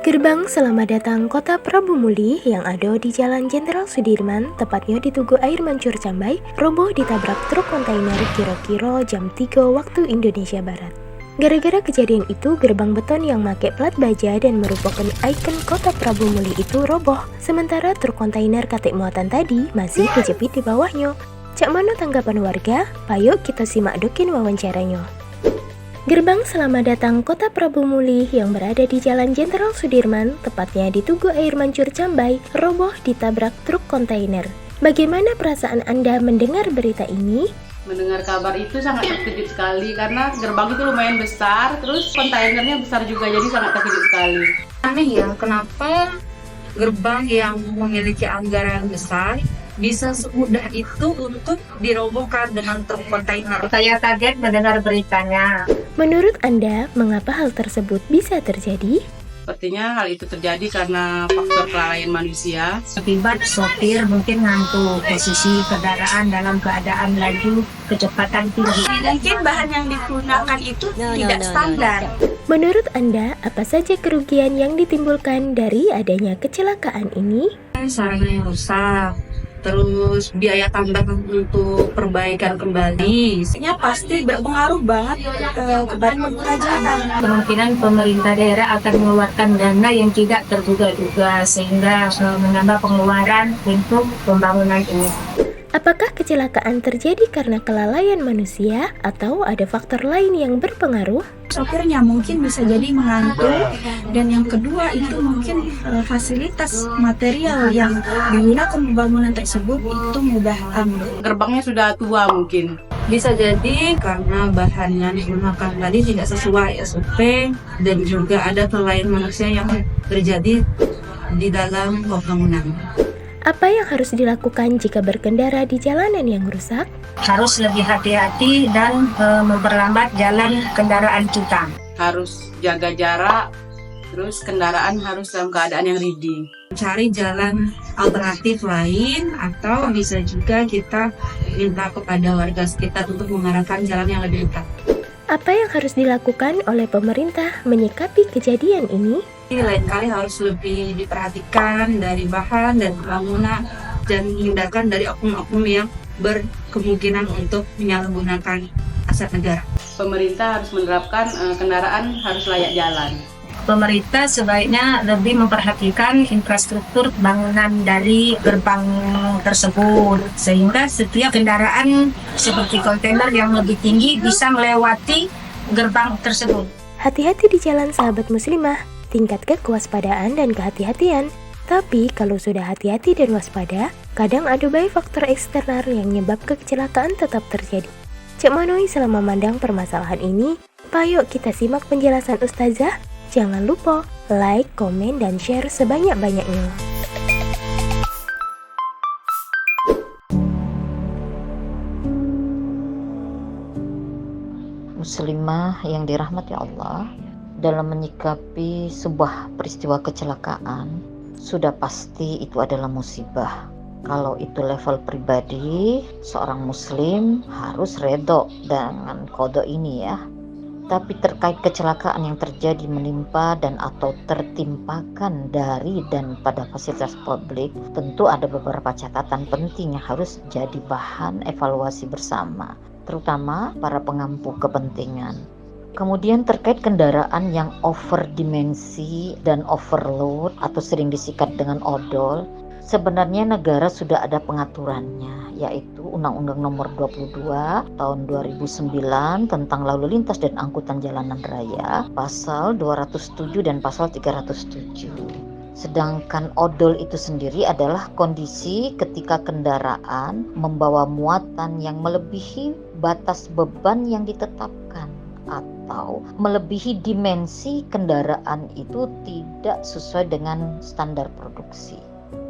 Gerbang Selamat Datang Kota Prabu Muli yang ada di Jalan Jenderal Sudirman, tepatnya di Tugu Air Mancur Cambai, roboh ditabrak truk kontainer kira-kira jam 3 waktu Indonesia Barat. Gara-gara kejadian itu, gerbang beton yang pakai plat baja dan merupakan ikon Kota Prabu Muli itu roboh, sementara truk kontainer katik muatan tadi masih kejepit di bawahnya. Cak mana tanggapan warga? Payuk kita simak dokin wawancaranya. Gerbang Selamat Datang Kota Prabu Muli yang berada di Jalan Jenderal Sudirman, tepatnya di Tugu Air Mancur Cambai, roboh ditabrak truk kontainer. Bagaimana perasaan Anda mendengar berita ini? Mendengar kabar itu sangat terkejut sekali karena gerbang itu lumayan besar, terus kontainernya besar juga, jadi sangat terkejut sekali. Aneh ya, kenapa gerbang yang memiliki anggaran besar bisa semudah itu untuk dirobohkan dengan truk kontainer? Saya kaget mendengar beritanya. Menurut Anda, mengapa hal tersebut bisa terjadi? Sepertinya hal itu terjadi karena faktor kelalaian manusia. Akibat sopir mungkin ngantuk, posisi kendaraan dalam keadaan laju kecepatan tinggi. Mungkin bahan yang digunakan itu tidak standar. Menurut Anda, apa saja kerugian yang ditimbulkan dari adanya kecelakaan ini? Sarana yang rusak, terus biaya tambahan untuk perbaikan kembali. Ini pasti berpengaruh banget kepada pengguna jalan. Kemungkinan pemerintah daerah akan mengeluarkan dana yang tidak terduga-duga sehingga menambah pengeluaran untuk pembangunan ini. Apakah kecelakaan terjadi karena kelalaian manusia atau ada faktor lain yang berpengaruh? Sopirnya mungkin bisa jadi mengantuk, dan yang kedua itu mungkin fasilitas material yang digunakan pembangunan tersebut itu mudah ambruk. Gerbangnya sudah tua mungkin. Bisa jadi karena bahan yang digunakan tadi tidak sesuai SOP dan juga ada kelalaian manusia yang terjadi di dalam pembangunan. Apa yang harus dilakukan jika berkendara di jalanan yang rusak? Harus lebih hati-hati dan memperlambat jalan kendaraan kita. Harus jaga jarak, terus kendaraan harus dalam keadaan yang ready. Cari jalan alternatif lain, atau bisa juga kita minta kepada warga sekitar untuk mengarahkan jalan yang lebih dekat. Apa yang harus dilakukan oleh pemerintah menyikapi kejadian ini? Lain kali harus lebih diperhatikan dari bahan dan bangunan dan menghindarkan dari oknum-oknum yang berkemungkinan untuk menyalahgunakan aset negara. Pemerintah harus menerapkan kendaraan harus layak jalan. Pemerintah sebaiknya lebih memperhatikan infrastruktur bangunan dari gerbang tersebut sehingga setiap kendaraan seperti kontainer yang lebih tinggi bisa melewati gerbang tersebut. Hati-hati di jalan sahabat muslimah. Tingkatkan kewaspadaan dan kehati-hatian. Tapi kalau sudah hati-hati dan waspada, kadang ada banyak faktor eksternal yang menyebabkan kecelakaan tetap terjadi. Cek Manoi selama memandang permasalahan ini, payuk kita simak penjelasan Ustazah. Jangan lupa like, komen, dan share sebanyak-banyaknya. Muslimah yang dirahmati Allah, dalam menyikapi sebuah peristiwa kecelakaan, sudah pasti itu adalah musibah. Kalau itu level pribadi, seorang muslim harus redho dengan qada ini ya. Tapi terkait kecelakaan yang terjadi menimpa dan atau tertimpakan dari dan pada fasilitas publik, tentu ada beberapa catatan penting yang harus jadi bahan evaluasi bersama, terutama para pengampu kepentingan. Kemudian terkait kendaraan yang overdimensi dan overload atau sering disikat dengan odol, sebenarnya negara sudah ada pengaturannya, yaitu Undang-Undang Nomor 22 Tahun 2009 tentang Lalu Lintas dan Angkutan Jalanan Raya, Pasal 207 dan Pasal 307. Sedangkan odol itu sendiri adalah kondisi ketika kendaraan membawa muatan yang melebihi batas beban yang ditetapkan atau melebihi dimensi kendaraan itu tidak sesuai dengan standar produksi.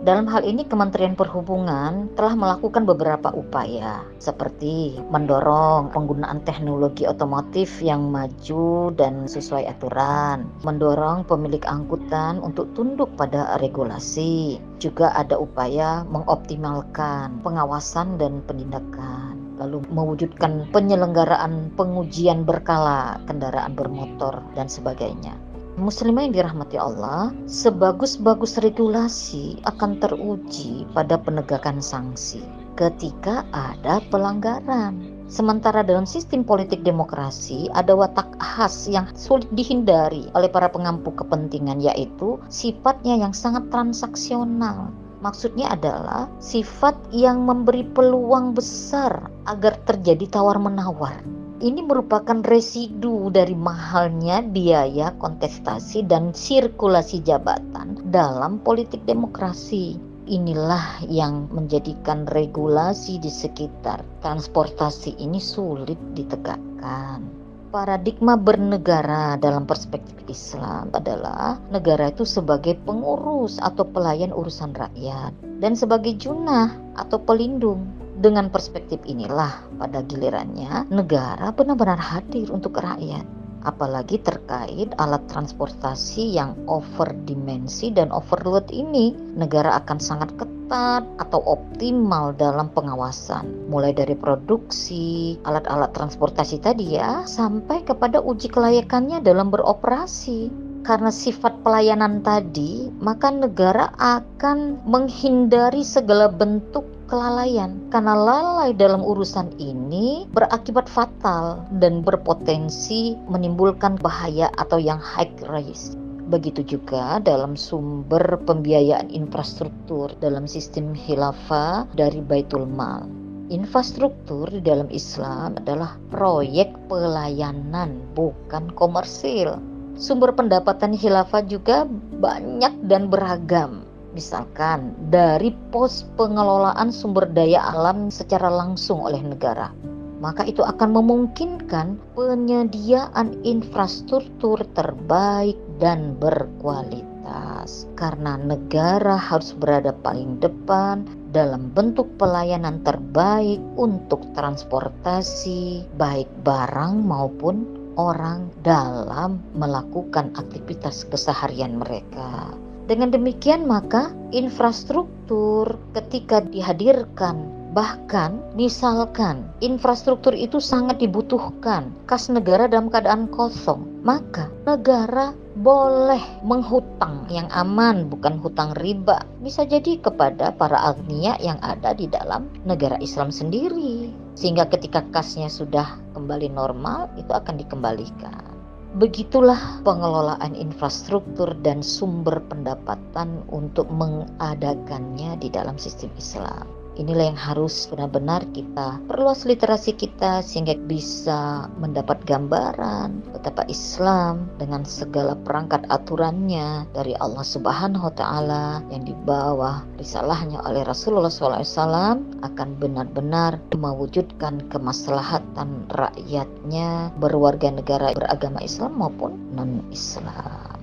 Dalam hal ini Kementerian Perhubungan telah melakukan beberapa upaya seperti mendorong penggunaan teknologi otomotif yang maju dan sesuai aturan, mendorong pemilik angkutan untuk tunduk pada regulasi, juga ada upaya mengoptimalkan pengawasan dan penindakan, lalu mewujudkan penyelenggaraan pengujian berkala kendaraan bermotor dan sebagainya. Muslimah yang dirahmati Allah, sebagus-bagus regulasi akan teruji pada penegakan sanksi ketika ada pelanggaran. Sementara dalam sistem politik demokrasi ada watak khas yang sulit dihindari oleh para pengampu kepentingan, yaitu sifatnya yang sangat transaksional. Maksudnya adalah sifat yang memberi peluang besar agar terjadi tawar-menawar. Ini merupakan residu dari mahalnya biaya kontestasi dan sirkulasi jabatan dalam politik demokrasi. Inilah yang menjadikan regulasi di sekitar transportasi ini sulit ditegakkan. Paradigma bernegara dalam perspektif Islam adalah negara itu sebagai pengurus atau pelayan urusan rakyat dan sebagai junah atau pelindung. Dengan perspektif inilah pada gilirannya negara benar-benar hadir untuk rakyat. Apalagi terkait alat transportasi yang overdimensi dan overload ini, negara akan sangat ketat atau optimal dalam pengawasan. Mulai dari produksi alat-alat transportasi tadi ya, sampai kepada uji kelayakannya dalam beroperasi. Karena sifat pelayanan tadi, maka negara akan menghindari segala bentuk kelalaian. Karena lalai dalam urusan ini berakibat fatal dan berpotensi menimbulkan bahaya atau yang high risk. Begitu juga dalam sumber pembiayaan infrastruktur dalam sistem khilafah dari Baitul Mal. Infrastruktur di dalam Islam adalah proyek pelayanan, bukan komersil. Sumber pendapatan khilafah juga banyak dan beragam. Misalkan dari pos pengelolaan sumber daya alam secara langsung oleh negara. Maka itu akan memungkinkan penyediaan infrastruktur terbaik dan berkualitas. Karena negara harus berada paling depan dalam bentuk pelayanan terbaik untuk transportasi, baik barang maupun orang dalam melakukan aktivitas keseharian mereka. Dengan demikian maka infrastruktur ketika dihadirkan, bahkan misalkan infrastruktur itu sangat dibutuhkan, kas negara dalam keadaan kosong, maka negara boleh menghutang yang aman, bukan hutang riba. Bisa jadi kepada para agniya yang ada di dalam negara Islam sendiri. Sehingga ketika kasnya sudah kembali normal, itu akan dikembalikan. Begitulah pengelolaan infrastruktur dan sumber pendapatan untuk mengadakannya di dalam sistem Islam. Inilah yang harus benar-benar kita perluas literasi kita sehingga bisa mendapat gambaran betapa Islam dengan segala perangkat aturannya dari Allah Subhanahu wa Ta'ala yang dibawa risalahnya oleh Rasulullah SAW akan benar-benar mewujudkan kemaslahatan rakyatnya berwarga negara beragama Islam maupun non-Islam.